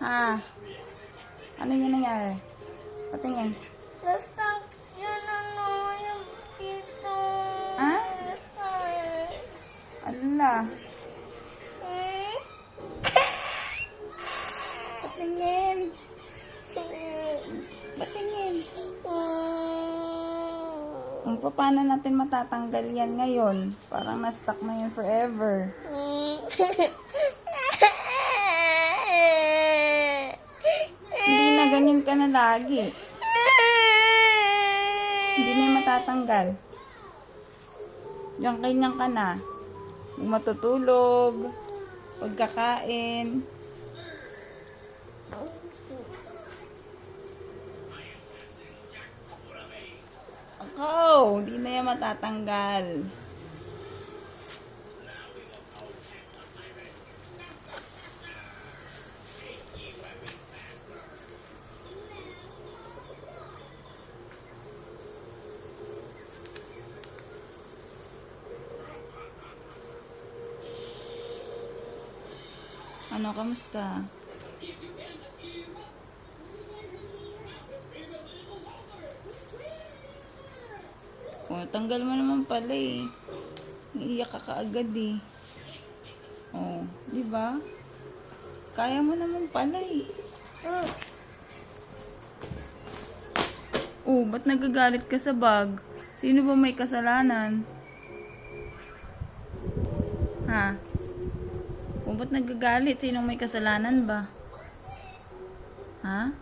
Ha? Ano yung nangyari? Patingin. Basta yun ano yung ito. Ha? Ala. Patingin. Patingin. Paano natin matatanggal yan ngayon? Parang na-stuck na yan forever. Hindi na ganyan ka na lagi. Hindi na yung matatanggal. Diyan ganyan ka na. Yung matutulog, pagkakain. Oh, hindi na yan matatanggal. Ano, kamusta? Oh, tanggal mo naman pala eh. Iiyak ka kaagad eh. Oh, di ba? Kaya mo naman pala eh. Oh, ba't nagagalit ka sa bag? Sino ba may kasalanan? Ha? Oh, ba't nagagalit? Sino may kasalanan ba? Ha?